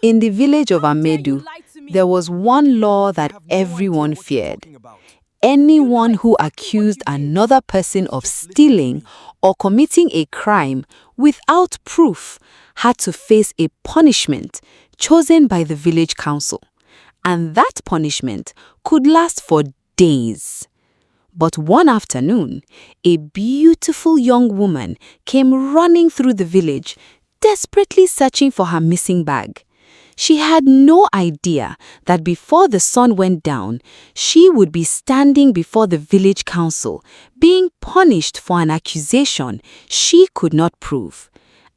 In the village of How dare you Amedu, lie to me? there was one law I that have no idea everyone what you're feared. talking about. Anyone who exactly what accused you did. another person of Just listen to stealing me. or committing a crime without proof had to face a punishment chosen by the village council. And that punishment could last for days. But one afternoon, a beautiful young woman came running through the village, desperately searching for her missing bag. She had no idea that before the sun went down, she would be standing before the village council, being punished for an accusation she could not prove.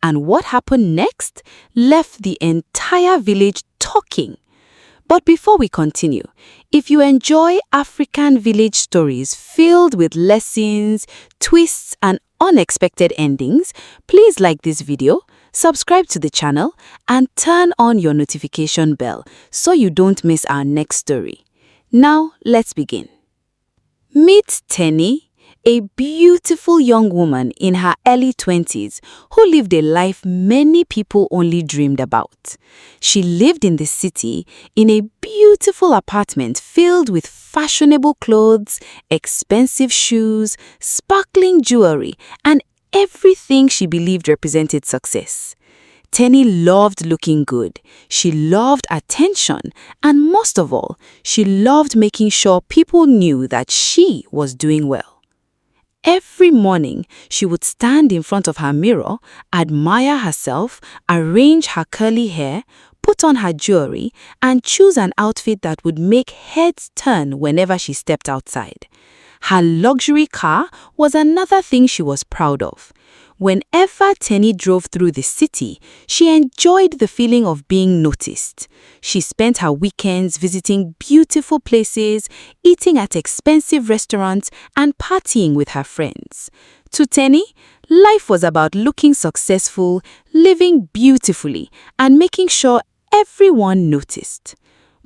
And what happened next left the entire village talking. But before we continue, if you enjoy African village stories filled with lessons, twists, and unexpected endings, please like this video, subscribe to the channel, and turn on your notification bell so you don't miss our next story. Now, let's begin. Meet Teni, a beautiful young woman in her early 20s who lived a life many people only dreamed about. She lived in the city in a beautiful apartment filled with fashionable clothes, expensive shoes, sparkling jewelry, and everything she believed represented success. Teni loved looking good, she loved attention, and most of all, she loved making sure people knew that she was doing well. Every morning, she would stand in front of her mirror, admire herself, arrange her curly hair, put on her jewelry, and choose an outfit that would make heads turn whenever she stepped outside. Her luxury car was another thing she was proud of. Whenever Teni drove through the city, she enjoyed the feeling of being noticed. She spent her weekends visiting beautiful places, eating at expensive restaurants, and partying with her friends. To Teni, life was about looking successful, living beautifully, and making sure everyone noticed.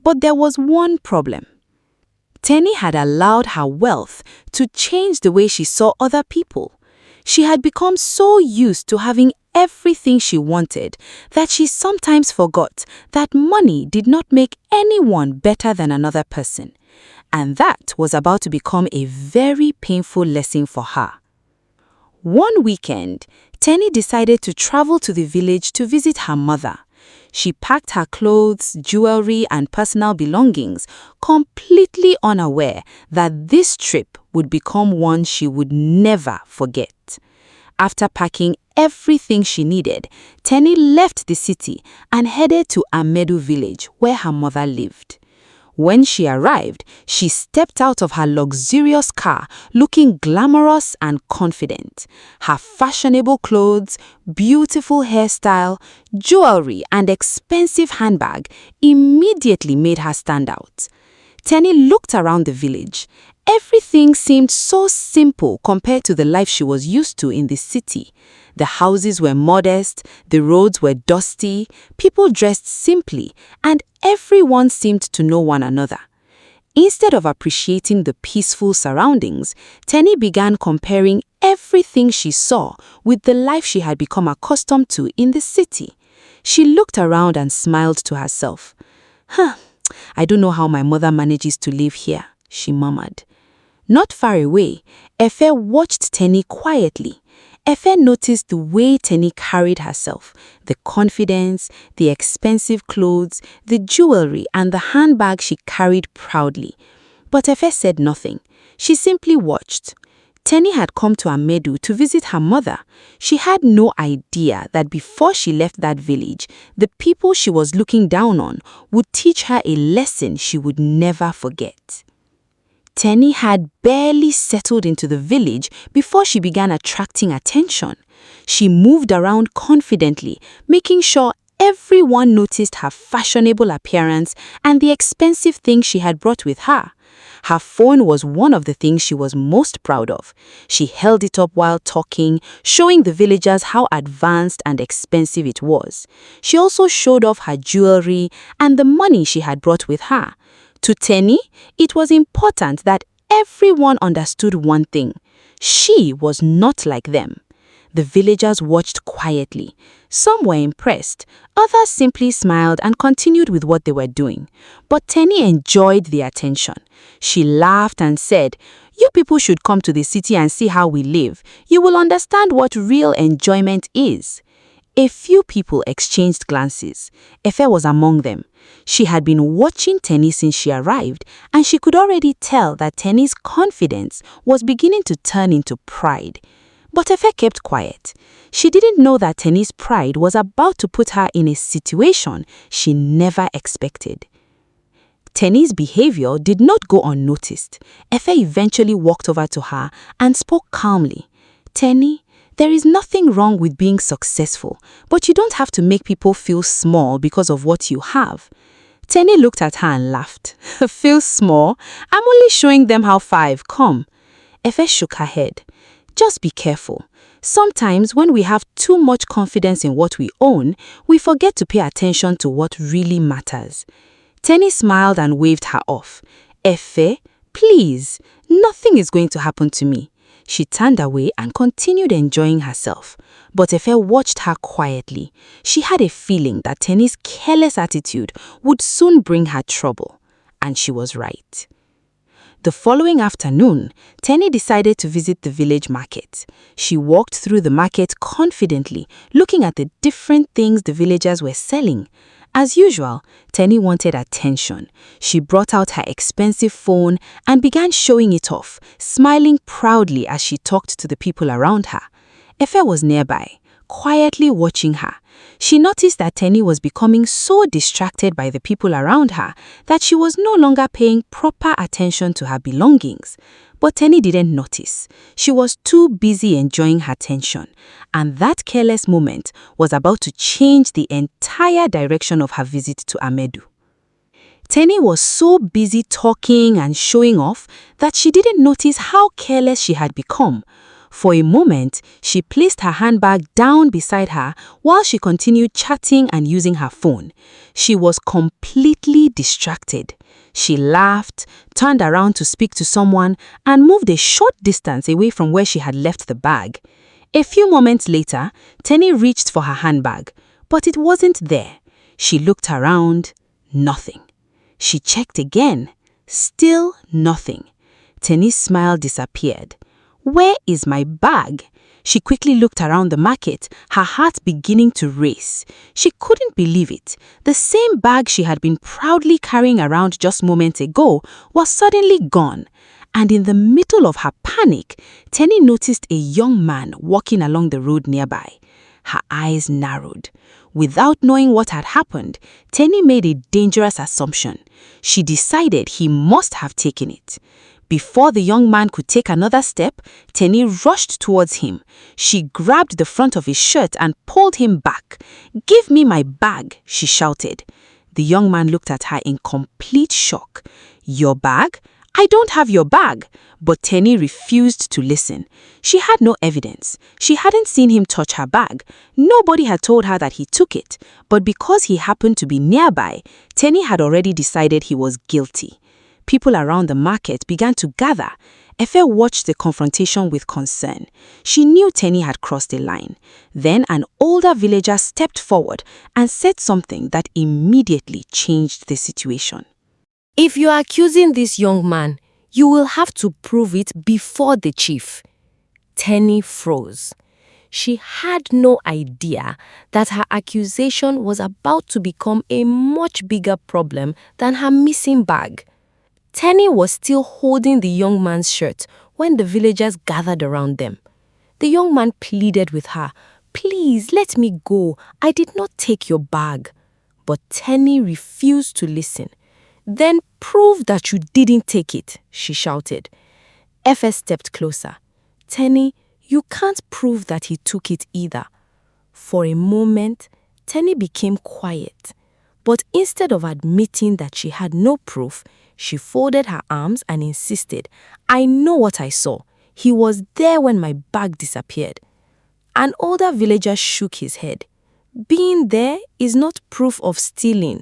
But there was one problem. Teni had allowed her wealth to change the way she saw other people. She had become so used to having everything she wanted that she sometimes forgot that money did not make anyone better than another person. And that was about to become a very painful lesson for her. One weekend, Teni decided to travel to the village to visit her mother. She packed her clothes, jewelry, and personal belongings, completely unaware that this trip would become one she would never forget. After packing everything she needed, Teni left the city and headed to Amedu Village, where her mother lived. When she arrived, she stepped out of her luxurious car looking glamorous and confident. Her fashionable clothes, beautiful hairstyle, jewelry, and expensive handbag immediately made her stand out. Teni looked around the village. Everything seemed so simple compared to the life she was used to in the city. The houses were modest, the roads were dusty, people dressed simply, and everyone seemed to know one another. Instead of appreciating the peaceful surroundings, Teni began comparing everything she saw with the life she had become accustomed to in the city. She looked around and smiled to herself. I don't know how my mother manages to live here, she murmured. Not far away, Efe watched Teni quietly. Efe noticed the way Teni carried herself, the confidence, the expensive clothes, the jewelry, and the handbag she carried proudly. But Efe said nothing. She simply watched. Teni had come to Amedu to visit her mother. She had no idea that before she left that village, the people she was looking down on would teach her a lesson she would never forget. Teni had barely settled into the village before she began attracting attention. She moved around confidently, making sure everyone noticed her fashionable appearance and the expensive things she had brought with her. Her phone was one of the things she was most proud of. She held it up while talking, showing the villagers how advanced and expensive it was. She also showed off her jewelry and the money she had brought with her. To Teni, it was important that everyone understood one thing. She was not like them. The villagers watched quietly. Some were impressed, others simply smiled and continued with what they were doing. But Teni enjoyed the attention. She laughed and said, "You people should come to the city and see how we live. You will understand what real enjoyment is." A few people exchanged glances. Efe was among them. She had been watching Teni since she arrived, and she could already tell that Teni's confidence was beginning to turn into pride. But Efe kept quiet. She didn't know that Teni's pride was about to put her in a situation she never expected. Teni's behavior did not go unnoticed. Efe eventually walked over to her and spoke calmly. "Teni, there is nothing wrong with being successful, but you don't have to make people feel small because of what you have." Teni looked at her and laughed. "Feel small? I'm only showing them how far I've come." Efe shook her head. "Just be careful. Sometimes when we have too much confidence in what we own, we forget to pay attention to what really matters." Teni smiled and waved her off. "Efe, please, nothing is going to happen to me." She turned away and continued enjoying herself. But Efe watched her quietly. She had a feeling that Teni's careless attitude would soon bring her trouble. And she was right. The following afternoon, Teni decided to visit the village market. She walked through the market confidently, looking at the different things the villagers were selling. As usual, Teni wanted attention. She brought out her expensive phone and began showing it off, smiling proudly as she talked to the people around her. Efe was nearby, quietly watching her. She noticed that Teni was becoming so distracted by the people around her that she was no longer paying proper attention to her belongings. But Teni didn't notice. She was too busy enjoying her tension, and that careless moment was about to change the entire direction of her visit to Amedu. Teni was so busy talking and showing off that she didn't notice how careless she had become. For a moment, she placed her handbag down beside her while she continued chatting and using her phone. She was completely distracted. She laughed, turned around to speak to someone, and moved a short distance away from where she had left the bag. A few moments later, Teni reached for her handbag, but it wasn't there. She looked around, nothing. She checked again, still nothing. Teni's smile disappeared. "Where is my bag?" She quickly looked around the market, her heart beginning to race. She couldn't believe it. The same bag she had been proudly carrying around just moments ago was suddenly gone. And in the middle of her panic, Teni noticed a young man walking along the road nearby. Her eyes narrowed. Without knowing what had happened, Teni made a dangerous assumption. She decided he must have taken it. Before the young man could take another step, Teni rushed towards him. She grabbed the front of his shirt and pulled him back. "Give me my bag," she shouted. The young man looked at her in complete shock. "Your bag? I don't have your bag." But Teni refused to listen. She had no evidence. She hadn't seen him touch her bag. Nobody had told her that he took it. But because he happened to be nearby, Teni had already decided he was guilty. People around the market began to gather. Efe watched the confrontation with concern. She knew Teni had crossed a line. Then an older villager stepped forward and said something that immediately changed the situation. "If you are accusing this young man, you will have to prove it before the chief." Teni froze. She had no idea that her accusation was about to become a much bigger problem than her missing bag. Teni was still holding the young man's shirt when the villagers gathered around them. The young man pleaded with her, "Please, let me go. I did not take your bag." But Teni refused to listen. "Then prove that you didn't take it," she shouted. Efe stepped closer. "Teni, you can't prove that he took it either." For a moment, Teni became quiet. But instead of admitting that she had no proof, she folded her arms and insisted, "I know what I saw. He was there when my bag disappeared." An older villager shook his head. "Being there is not proof of stealing."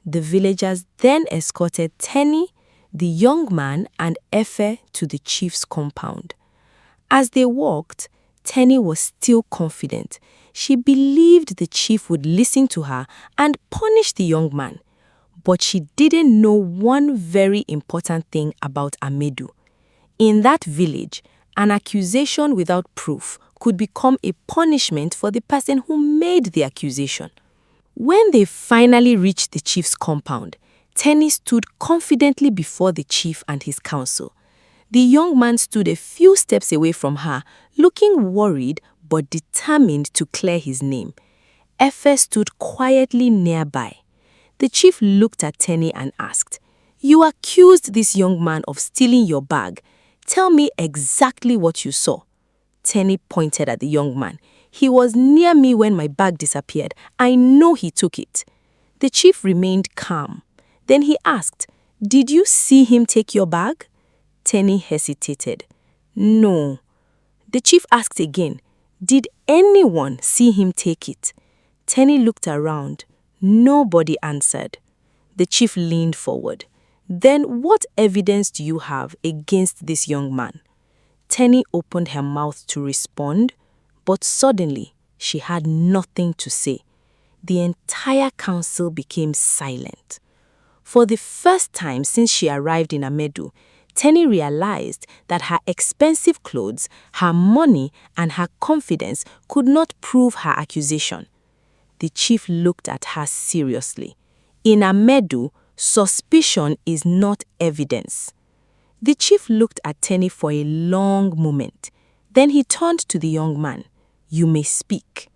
The villagers then escorted Teni, the young man, and Efe to the chief's compound. As they walked, Teni was still confident. She believed the chief would listen to her and punish the young man. But she didn't know one very important thing about Amedu. In that village, an accusation without proof could become a punishment for the person who made the accusation. When they finally reached the chief's compound, Teni stood confidently before the chief and his council. The young man stood a few steps away from her, looking worried but determined to clear his name. Efe stood quietly nearby. The chief looked at Teni and asked, "You accused this young man of stealing your bag. Tell me exactly what you saw." Teni pointed at the young man. "He was near me when my bag disappeared. I know he took it." The chief remained calm. Then he asked, "Did you see him take your bag?" Teni hesitated. "No." The chief asked again, "Did anyone see him take it?" Teni looked around. Nobody answered. The chief leaned forward. "Then what evidence do you have against this young man?" Teni opened her mouth to respond, but suddenly she had nothing to say. The entire council became silent. For the first time since she arrived in Amedu, Teni realized that her expensive clothes, her money, and her confidence could not prove her accusation. The chief looked at her seriously. In Amedu, suspicion is not evidence. The chief looked at Teni for a long moment. Then he turned to the young man. "You may speak."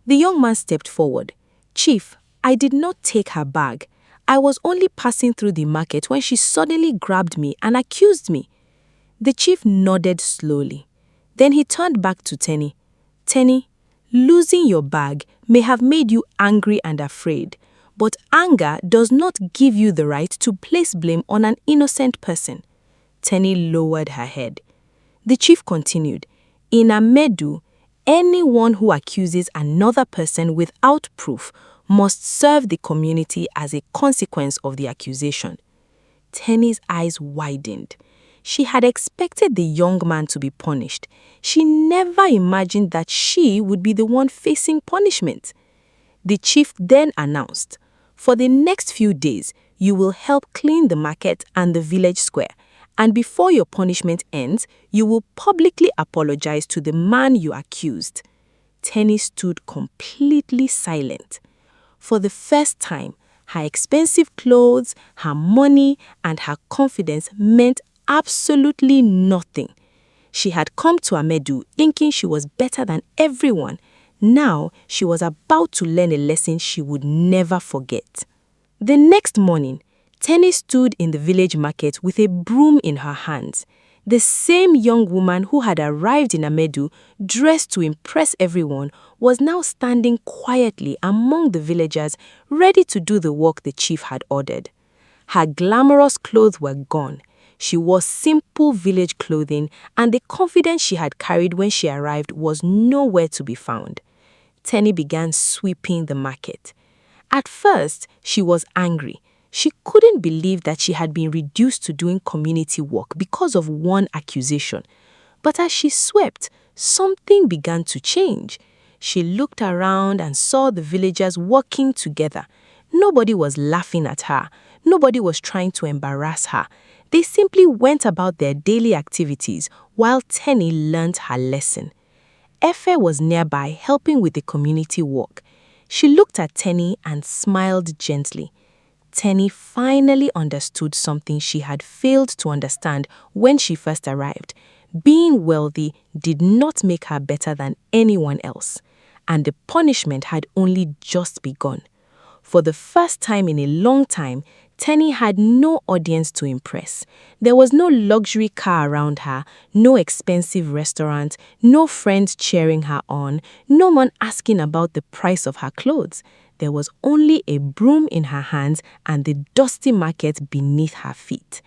The young man stepped forward. "Chief, I did not take her bag. I was only passing through the market when she suddenly grabbed me and accused me." The chief nodded slowly. Then he turned back to Teni. "Teni, losing your bag may have made you angry and afraid, but anger does not give you the right to place blame on an innocent person." Teni lowered her head. The chief continued, "In Amedu, anyone who accuses another person without proof must serve the community as a consequence of the accusation." Teni's eyes widened. She had expected the young man to be punished. She never imagined that she would be the one facing punishment. The chief then announced, "For the next few days, you will help clean the market and the village square. And before your punishment ends, you will publicly apologize to the man you accused." Teni stood completely silent. For the first time, her expensive clothes, her money, and her confidence meant absolutely nothing. She had come to Amedu thinking she was better than everyone. Now she was about to learn a lesson she would never forget. The next morning, Teni stood in the village market with a broom in her hands. The same young woman who had arrived in Amedu, dressed to impress everyone, was now standing quietly among the villagers, ready to do the work the chief had ordered. Her glamorous clothes were gone. She wore simple village clothing, and the confidence she had carried when she arrived was nowhere to be found. Teni began sweeping the market. At first, she was angry. She couldn't believe that she had been reduced to doing community work because of one accusation. But as she swept, something began to change. She looked around and saw the villagers working together. Nobody was laughing at her. Nobody was trying to embarrass her. They simply went about their daily activities while Teni learned her lesson. Efe was nearby helping with the community work. She looked at Teni and smiled gently. Teni finally understood something she had failed to understand when she first arrived. Being wealthy did not make her better than anyone else, and the punishment had only just begun. For the first time in a long time, Teni had no audience to impress. There was no luxury car around her, no expensive restaurant, no friends cheering her on, no one asking about the price of her clothes. There was only a broom in her hands and the dusty market beneath her feet.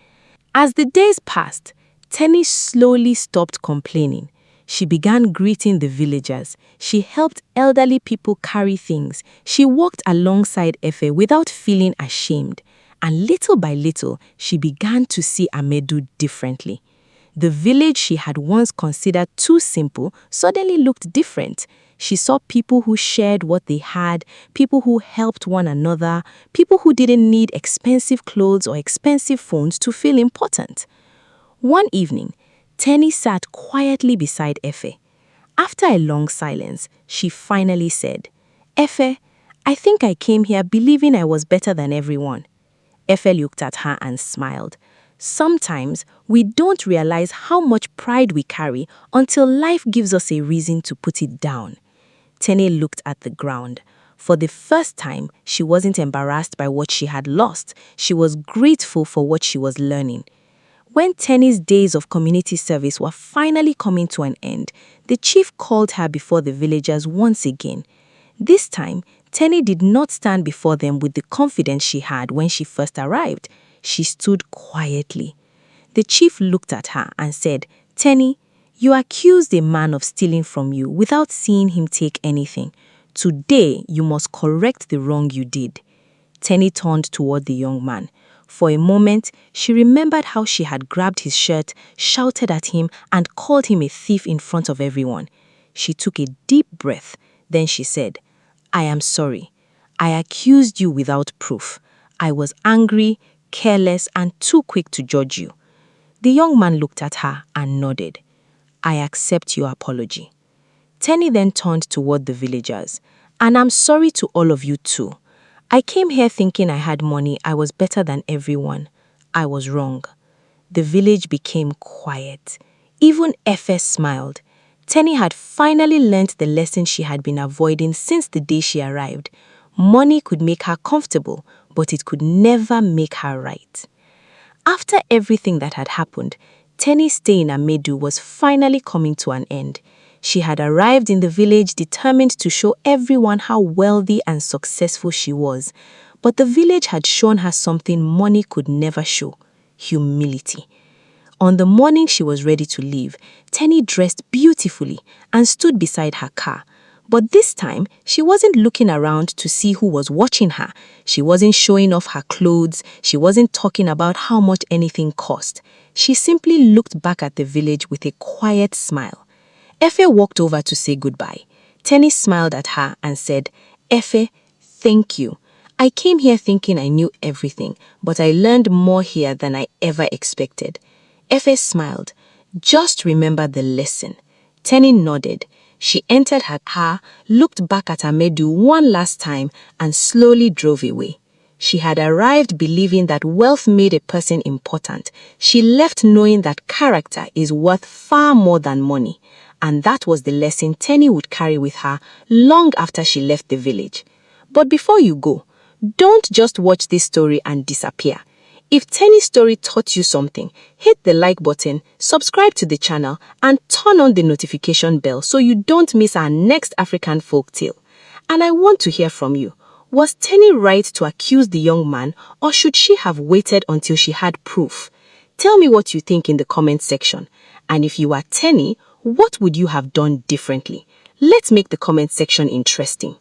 As the days passed, Teni slowly stopped complaining. She began greeting the villagers. She helped elderly people carry things. She walked alongside Efe without feeling ashamed. And little by little, she began to see Amedu differently. The village she had once considered too simple suddenly looked different. She saw people who shared what they had, people who helped one another, people who didn't need expensive clothes or expensive phones to feel important. One evening, Teni sat quietly beside Efe. After a long silence, she finally said, "Efe, I think I came here believing I was better than everyone." Efe looked at her and smiled. Sometimes we don't realize how much pride we carry until life gives us a reason to put it down. Teni looked at the ground. For the first time, she wasn't embarrassed by what she had lost. She was grateful for what she was learning. When Teni's days of community service were finally coming to an end, the chief called her before the villagers once again. This time, Teni did not stand before them with the confidence she had when she first arrived. She stood quietly. The chief looked at her and said, "Teni, you accused a man of stealing from you without seeing him take anything. Today, you must correct the wrong you did." Teni turned toward the young man. For a moment, she remembered how she had grabbed his shirt, shouted at him, and called him a thief in front of everyone. She took a deep breath. Then she said, "I am sorry. I accused you without proof. I was angry, careless, and too quick to judge you." The young man looked at her and nodded. "I accept your apology." Teni then turned toward the villagers. "And I'm sorry to all of you too. I came here thinking I had money, I was better than everyone. I was wrong." The village became quiet. Even Efe smiled. Teni had finally learnt the lesson she had been avoiding since the day she arrived. Money could make her comfortable, but it could never make her right. After everything that had happened, Teni's stay in Amedu was finally coming to an end. She had arrived in the village determined to show everyone how wealthy and successful she was. But the village had shown her something money could never show: humility. On the morning she was ready to leave, Teni dressed beautifully and stood beside her car. But this time, she wasn't looking around to see who was watching her. She wasn't showing off her clothes. She wasn't talking about how much anything cost. She simply looked back at the village with a quiet smile. Efe walked over to say goodbye. Teni smiled at her and said, "Efe, thank you. I came here thinking I knew everything, but I learned more here than I ever expected." Efe smiled. "Just remember the lesson." Teni nodded. She entered her car, looked back at Amedu one last time, and slowly drove away. She had arrived believing that wealth made a person important. She left knowing that character is worth far more than money. And that was the lesson Teni would carry with her long after she left the village. But before you go, don't just watch this story and disappear. If Teni's story taught you something, hit the like button, subscribe to the channel, and turn on the notification bell so you don't miss our next African folktale. And I want to hear from you. Was Teni right to accuse the young man, or should she have waited until she had proof? Tell me what you think in the comment section. And if you are Teni, what would you have done differently? Let's make the comment section interesting.